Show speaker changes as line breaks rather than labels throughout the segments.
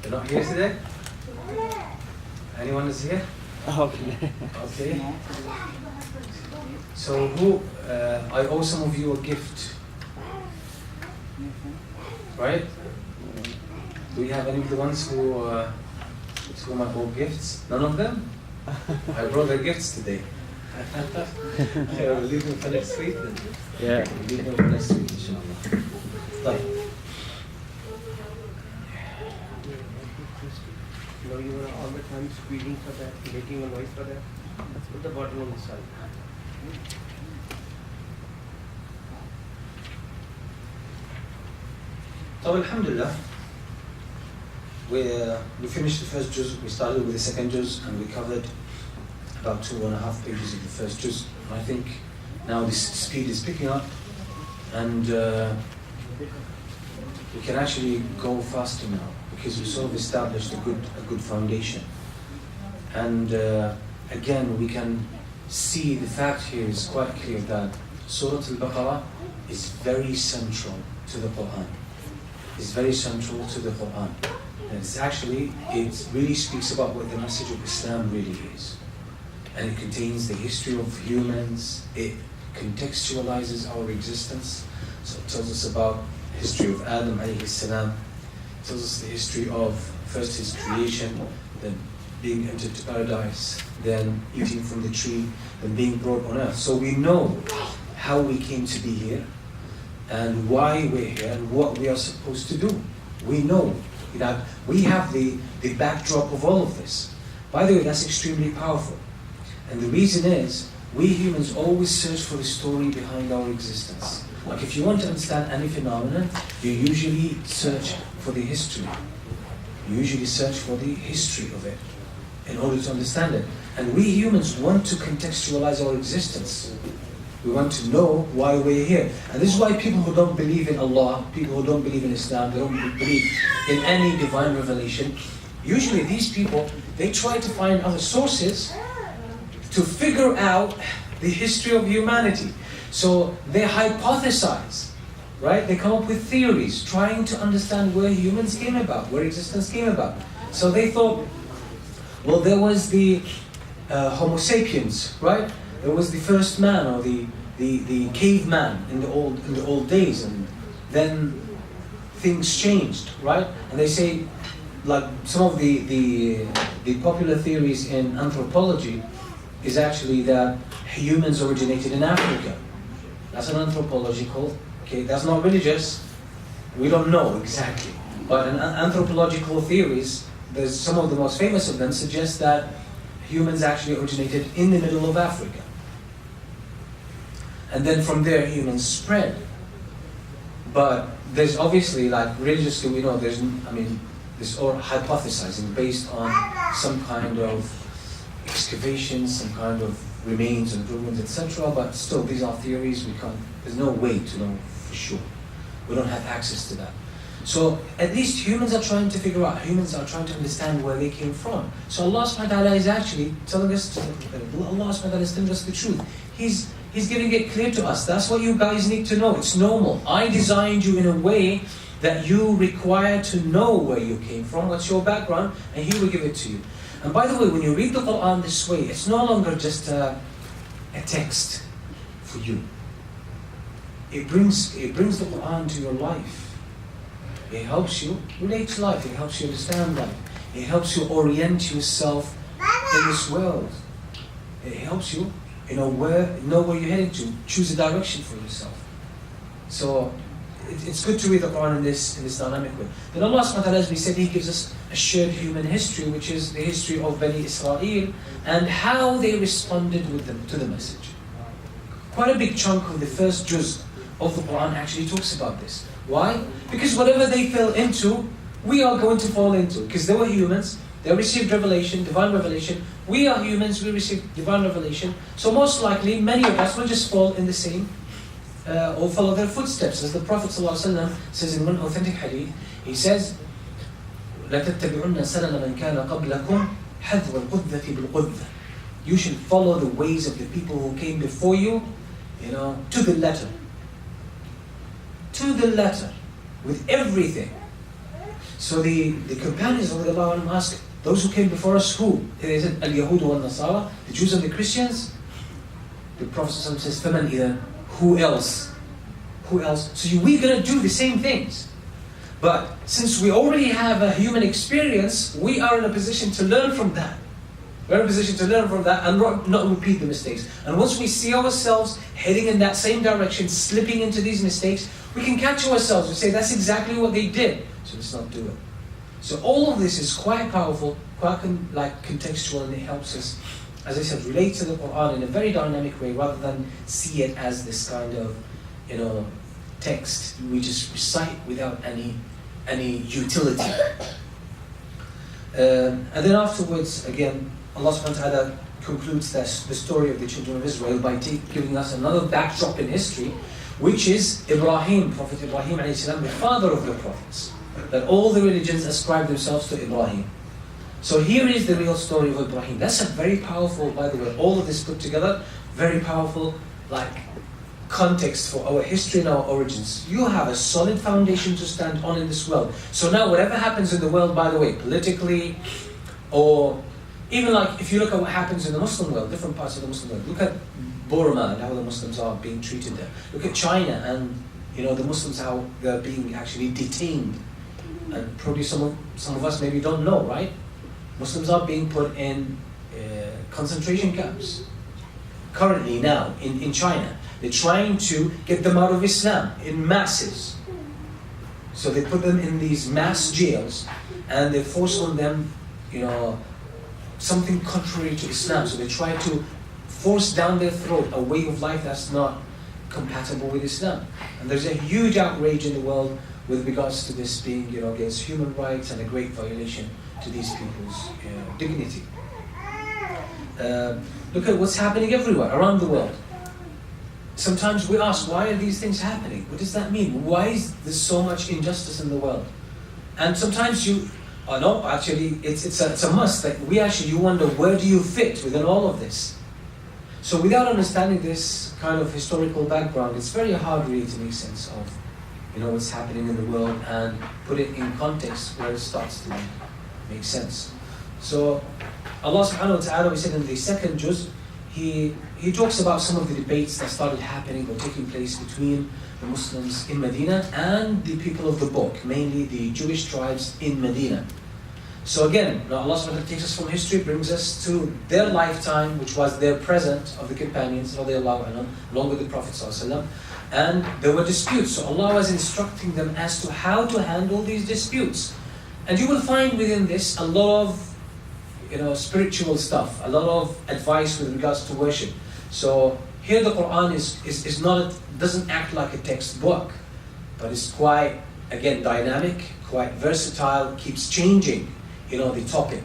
You're not here today? Anyone is here?
Okay.
Okay. So who, I owe some of you a gift. Right? Do we have any of the ones who, to whom I owe gifts? None of them? I brought their gifts today. Okay, we'll leave them for next week then.
Yeah.
We'll leave them for next week, inshallah. Right.
No, you were all the time squeezing for that, making a noise for that. Let's put the bottle on the side.
So alhamdulillah, we finished the first juz, we started with the second juz, and we covered about 2.5 pages of the first juz. And I think now this speed is picking up, and we can actually go faster now, because we sort of established a good foundation. And again, we can see the fact here is quite clear that Surah Al-Baqarah is very central to the Quran. It's very central to the Quran. And it really speaks about what the message of Islam really is. And it contains the history of humans, it contextualizes our existence. So it tells us about the history of Adam alayhi salam, it tells us the history of first his creation, then being entered to paradise, then eating from the tree, then being brought on earth. So we know how we came to be here, and why we're here, and what we are supposed to do. We know that we have the backdrop of all of this. By the way, that's extremely powerful. And the reason is, we humans always search for the story behind our existence. Like if you want to understand any phenomenon, you usually search for the history. You usually search for the history of it in order to understand it. And we humans want to contextualize our existence. We want to know why we're here. And this is why people who don't believe in Allah, people who don't believe in Islam, they don't believe in any divine revelation, usually these people, they try to find other sources to figure out the history of humanity. So they hypothesize, right? They come up with theories, trying to understand where humans came about, where existence came about. So they thought, well, there was the Homo sapiens, right? There was the first man, or the caveman in the old days, and then things changed, right? And they say, like some of the popular theories in anthropology is actually that humans originated in Africa. That's an anthropological, okay, that's not religious, we don't know exactly. But in anthropological theories, there's some of the most famous of them suggest that humans actually originated in the middle of Africa. And then from there humans spread. But there's obviously, like religiously we know, there's all hypothesizing based on some kind of excavations, some kind of remains and ruins, etc. But still, these are theories. There's no way to know for sure. We don't have access to that. So at least humans are trying to figure out. Humans are trying to understand where they came from. So Allah subhanahu wa ta'ala is actually telling us. Allah subhanahu wa ta'ala is telling us the truth. He's giving it clear to us. That's what you guys need to know. It's normal. I designed you in a way that you require to know where you came from, what's your background, and He will give it to you. And by the way, when you read the Quran this way, it's no longer just a text for you. It brings the Quran to your life. It helps you relate to life. It helps you understand life. It helps you orient yourself in this world. It helps you, know where you're heading to. Choose a direction for yourself. So it's good to read the Quran in this dynamic way. Then Allah subhanahu wa ta'ala, as we said, He gives us a shared human history, which is the history of Bani Israel and how they responded to the message. Quite a big chunk of the first juz of the Quran actually talks about this. Why? Because whatever they fell into, we are going to fall into. Because they were humans, they received revelation, divine revelation. We are humans, we received divine revelation. So most likely, many of us will just fall in the same or follow their footsteps. As the Prophet ﷺ says in one authentic hadith, he says, لَتَتَّبِعُنَّ سَنَنَ مَنْ كَانَ قَبْلَكُمْ حَذْوَ الْقُذَّةِ بِالْقُذَّةِ. You should follow the ways of the people who came before you, to the letter. To the letter, with everything. So the companions of Allah asked, those who came before us, who? They said, Al-Yahud wal-Nasara, the Jews and the Christians. The Prophet says, فَمَنْ إِذَا, who else? Who else? So we're going to do the same things. But since we already have a human experience, we are in a position to learn from that. We're in a position to learn from that and not repeat the mistakes. And once we see ourselves heading in that same direction, slipping into these mistakes, we can catch ourselves and say, that's exactly what they did, so let's not do it. So all of this is quite powerful, quite contextual, and it helps us, as I said, relate to the Quran in a very dynamic way, rather than see it as this kind of, text we just recite without any utility. And then afterwards, again, Allah subhanahu wa ta'ala concludes the story of the children of Israel by giving us another backdrop in history, which is Ibrahim, Prophet Ibrahim alayhi salam, the father of the prophets. That all the religions ascribe themselves to Ibrahim. So here is the real story of Ibrahim. That's a very powerful, by the way, all of this put together, very powerful, context for our history and our origins. You have a solid foundation to stand on in this world. So now whatever happens in the world, by the way, politically, or even if you look at what happens in the Muslim world, different parts of the Muslim world, look at Burma and how the Muslims are being treated there. Look at China and the Muslims, how they're being actually detained. And probably some of us maybe don't know, right? Muslims are being put in concentration camps. Currently now in China. They're trying to get them out of Islam in masses. So they put them in these mass jails and they force on them, something contrary to Islam. So they try to force down their throat a way of life that's not compatible with Islam. And there's a huge outrage in the world with regards to this being, against human rights and a great violation to these people's dignity. Look at what's happening everywhere around the world. Sometimes we ask, why are these things happening? What does that mean? Why is there so much injustice in the world? And sometimes it's a must. You wonder, where do you fit within all of this? So without understanding this kind of historical background, it's very hard really to make sense of what's happening in the world and put it in context where it starts to make sense. So Allah subhanahu wa ta'ala, we said in the second juz, He talks about some of the debates that started happening or taking place between the Muslims in Medina and the people of the book, mainly the Jewish tribes in Medina. So again, now Allah subhanahu wa ta'ala takes us from history, brings us to their lifetime, which was their present of the companions, radiallahu anhum, along with the Prophet sallallahu alaihi wasallam. And there were disputes, so Allah was instructing them as to how to handle these disputes. And you will find within this a lot of spiritual stuff, a lot of advice with regards to worship. So here the Quran doesn't act like a textbook, but it's quite, again, dynamic, quite versatile, keeps changing, the topic.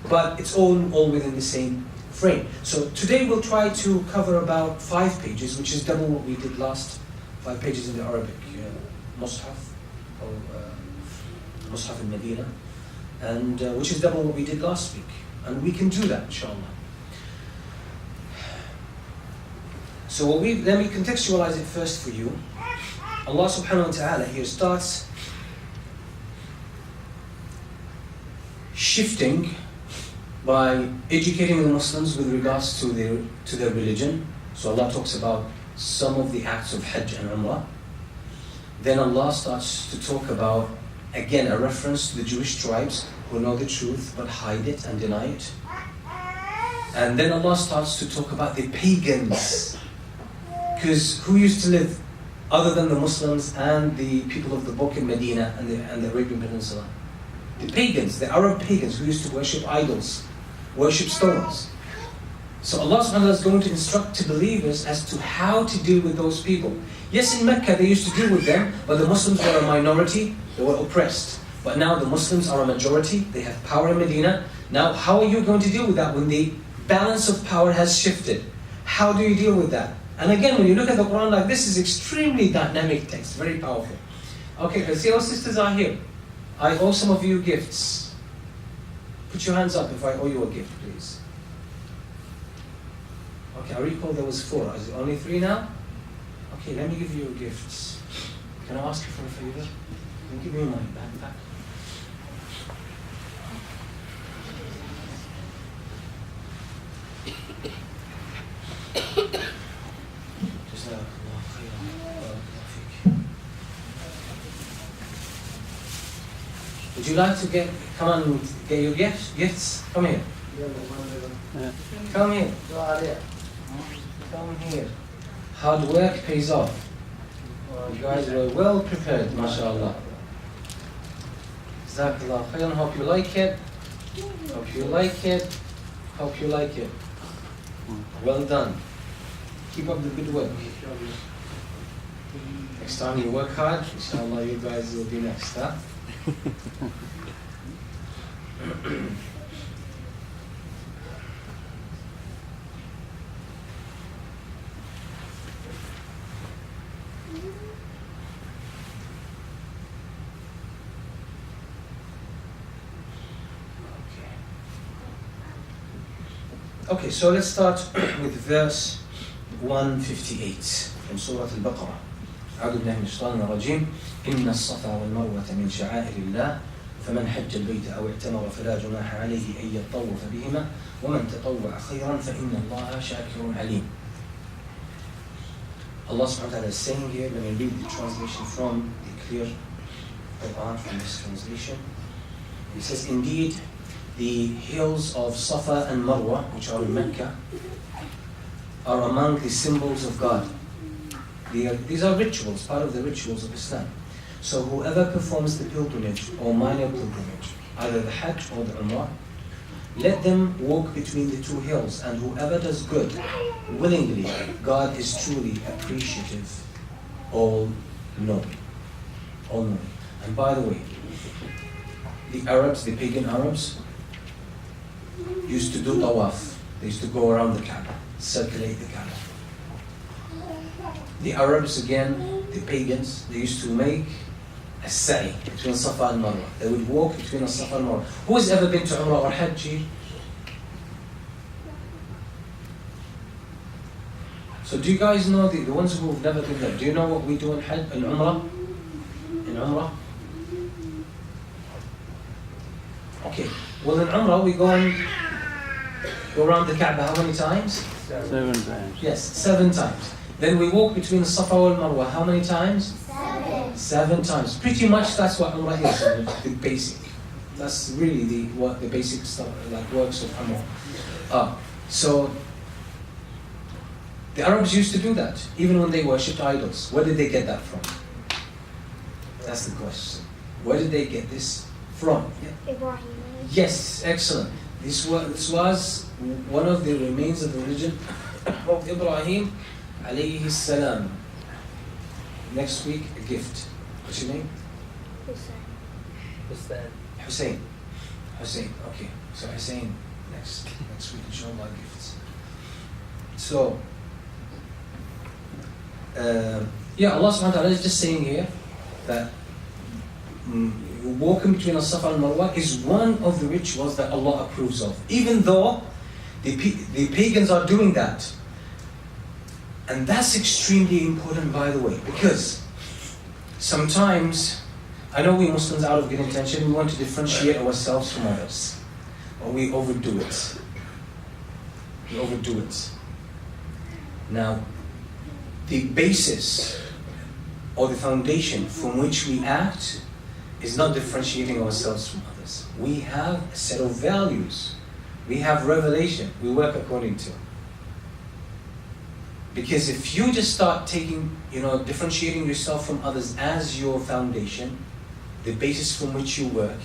But it's all within the same frame. So today we'll try to cover about 5 pages, which is double what we did last, 5 pages in the Arabic Mus'haf, or Mus'haf in Medina, and which is double what we did last week. And we can do that, inshallah. So let me contextualize it first for you. Allah subhanahu wa ta'ala here starts shifting by educating the Muslims with regards to their religion. So Allah talks about some of the acts of Hajj and Umrah. Then Allah starts to talk about, again, a reference to the Jewish tribes who know the truth but hide it and deny it. And then Allah starts to talk about the pagans. Because who used to live other than the Muslims and the people of the book in Medina and the Arabian Peninsula? The pagans, the Arab pagans who used to worship idols, worship stones. So Allah subhanahu wa ta'ala is going to instruct to believers as to how to deal with those people. Yes, in Mecca they used to deal with them, but the Muslims were a minority, they were oppressed. But now the Muslims are a majority, they have power in Medina. Now how are you going to deal with that when the balance of power has shifted? How do you deal with that? And again, when you look at the Quran like this, is extremely dynamic text, very powerful. Okay, let's see our sisters are here. I owe some of you gifts. Put your hands up if I owe you a gift, please. Okay, I recall there was 4. Is it only 3 now? Okay, let me give you gifts. Can I ask you for a favor? Can you give me my backpack? Would you like to come and get your gifts? Come here. Come here. Come here. Hard work pays off. You guys were well prepared, mashallah. Jazakallah khairan. Hope you like it. Hope you like it. Hope you like it. Well done. Keep up the good work. Next time you work hard, inshallah you guys will be next, huh? Okay, so let's start with verse 158 from Surah Al-Baqarah. أعوذ بالله من الشيطان الرجيم إن الصفا والمروة من شعائر الله فمن حج البيت أو اعتمر فلا جناح عليه أن يطوف بهما ومن تطوع خيرا فإن الله شاكر عليم. Allah subhanahu wa ta'ala is saying here, let me read the translation from the clear Quran from this translation. He says, indeed, the hills of Safa and Marwa, which are in Mecca, are among the symbols of God. These are rituals, part of the rituals of Islam. So whoever performs the pilgrimage or minor pilgrimage, either the Hajj or the Umrah, let them walk between the two hills, and whoever does good willingly, God is truly appreciative, all-knowing. All-knowing. And by the way, the Arabs, the pagan Arabs, used to do tawaf. They used to go around the Kaaba, circulate the Kaaba. The Arabs, again, the pagans, they used to make a sa'i between Safa and Marwa. They would walk between Safa and Marwa. Who has ever been to Umrah or Hajj here? So do you guys know, the ones who have never been there, do you know what we do in Hajj, in Umrah? In Umrah? Okay, well in Umrah we go around the Kaaba how many times?
7 times.
Yes, 7 times. Then we walk between the Safa and Marwa how many times? 7 times. Pretty much that's what Umrah is, the basic. That's really the basic stuff, like works of Umrah. So the Arabs used to do that, even when they worshipped idols. Where did they get that from? That's the question. Where did they get this from? Yeah.
Ibrahim.
Yes, excellent. This was one of the remains of the religion of Ibrahim alayhi salam. Next week, a gift. What's your name?
Hussein.
Hussein. Okay. So Hussein next week, inshallah, gifts. So, Allah subhanahu wa ta'ala is just saying here that walking between Safa and Marwa is one of the rituals that Allah approves of, even though the pagans are doing that. And that's extremely important, by the way, because sometimes, I know we Muslims, out of good intention, we want to differentiate ourselves from others, but we overdo it. We overdo it. Now, the basis or the foundation from which we act is not differentiating ourselves from others. We have a set of values. We have revelation we work according to. Because if you just start differentiating yourself from others as your foundation, the basis from which you work,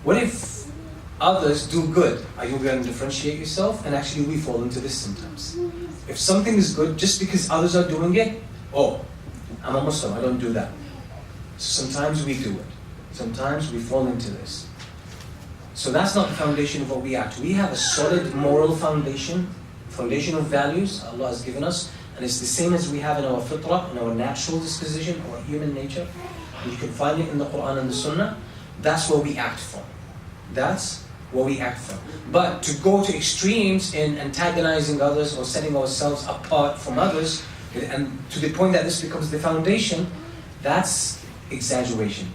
what if others do good? Are you going to differentiate yourself? And actually we fall into this sometimes. If something is good, just because others are doing it, oh, I'm a Muslim, I don't do that. So sometimes we do it. Sometimes we fall into this. So that's not the foundation of what we act. We have a solid moral foundation of values Allah has given us, and it's the same as we have in our fitrah, in our natural disposition, our human nature. And you can find it in the Quran and the Sunnah. That's what we act from. That's what we act from. But to go to extremes in antagonizing others or setting ourselves apart from others, and to the point that this becomes the foundation, that's exaggeration.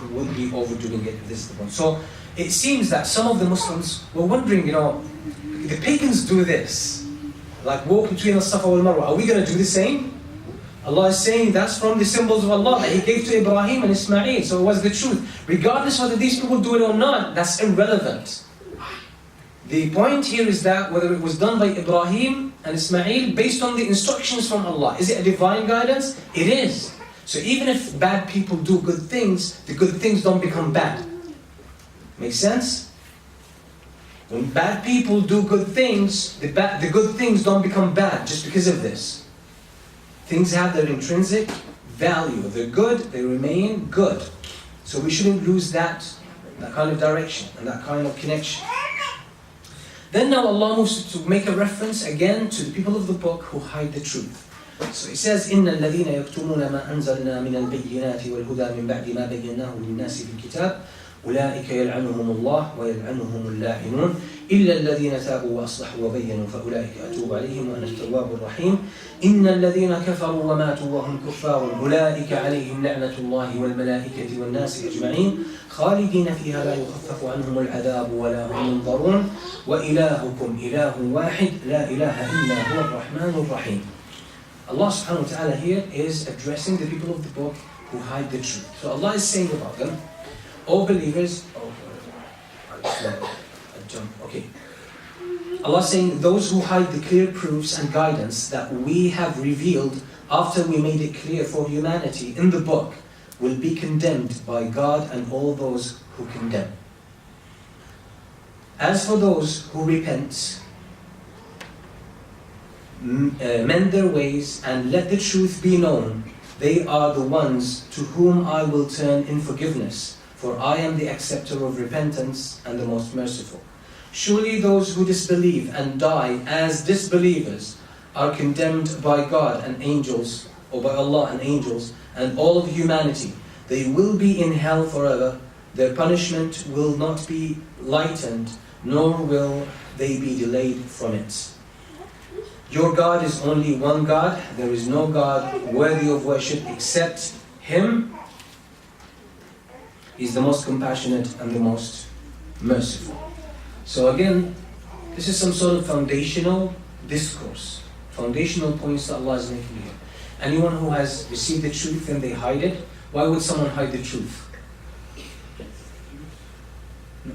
We would be overdoing it if this is the point. So it seems that some of the Muslims were wondering, the pagans do this, like walk between the Safa and Marwa. Are we going to do the same? Allah is saying that's from the symbols of Allah that He gave to Ibrahim and Ismail. So it was the truth. Regardless whether these people do it or not, that's irrelevant. The point here is that whether it was done by Ibrahim and Ismail based on the instructions from Allah. Is it a divine guidance? It is. So even if bad people do good things, the good things don't become bad. Make sense? When bad people do good things, the good things don't become bad just because of this. Things have their intrinsic value. They're good, they remain good. So we shouldn't lose that kind of direction and that kind of connection. Then now Allah moves to make a reference again to the people of the book who hide the truth. So He says, إِنَّ الَّذِينَ يَكْتُمُونَ مَا أَنزَلْنَا مِنَ الْبَيِّنَاتِ وَالْهُدَى مِنْ بَعْدِ مَا بَيَّنَّاهُ لِلنَّاسِ فِي الْكِتَابِ أولئك يلعنهم الله ويلعنهم اللاعنون إلا الذين تابوا وأصلحوا وبينوا فأولئك أتوب عليهم وأنا التواب الرحيم إن الذين كفروا وماتوا وهم كفار أولئك عليهم لعنة الله والملائكة والناس أجمعين خالدين فيها لا يخفف عنهم العذاب ولا هم ينظرون وإلهكم إله واحد لا إله إلا هو الرحمن الرحيم. Allah subhanahu wa ta'ala here is addressing the people of the book who hide the truth. So Allah is saying about them, all believers, okay. Allah is saying those who hide the clear proofs and guidance that we have revealed after we made it clear for humanity in the book will be condemned by God and all those who condemn. As for those who repent, mend their ways and let the truth be known, they are the ones to whom I will turn in forgiveness. For I am the acceptor of repentance and the most merciful. Surely those who disbelieve and die as disbelievers are condemned by God and angels, or by Allah and angels, and all of humanity. They will be in hell forever. Their punishment will not be lightened, nor will they be delayed from it. Your God is only one God. There is no God worthy of worship except Him. He's the most compassionate and the most merciful. So again, this is some sort of foundational discourse, foundational points that Allah is making here. Anyone who has received the truth and they hide it, why would someone hide the truth?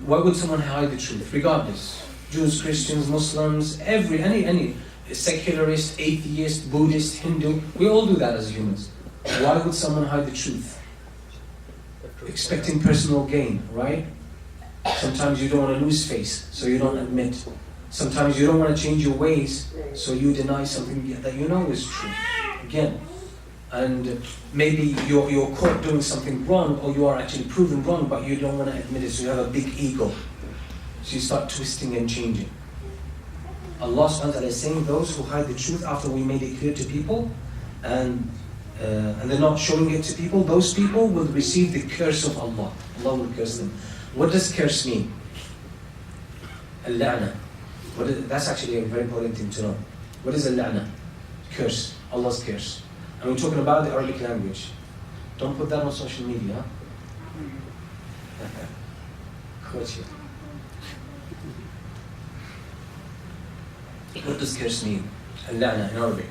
Why would someone hide the truth? Regardless, Jews, Christians, Muslims, any secularist, atheist, Buddhist, Hindu, we all do that as humans. Why would someone hide the truth? Expecting personal gain, right? Sometimes you don't want to lose face, so you don't admit. Sometimes you don't want to change your ways, so you deny something that you know is true. Again, and maybe you're caught doing something wrong, or you are actually proven wrong, but you don't want to admit it, so you have a big ego. So you start twisting and changing. Allah subhanahu wa ta'ala is saying those who hide the truth after we made it clear to people, and they're not showing it to people, those people will receive the curse of Allah. Allah will curse them. What does curse mean? Al-la'na. That's actually a very important thing to know. What is al-la'na? Curse. Allah's curse. And we're talking about the Arabic language. Don't put that on social media. What does curse mean? Al-la'na in Arabic.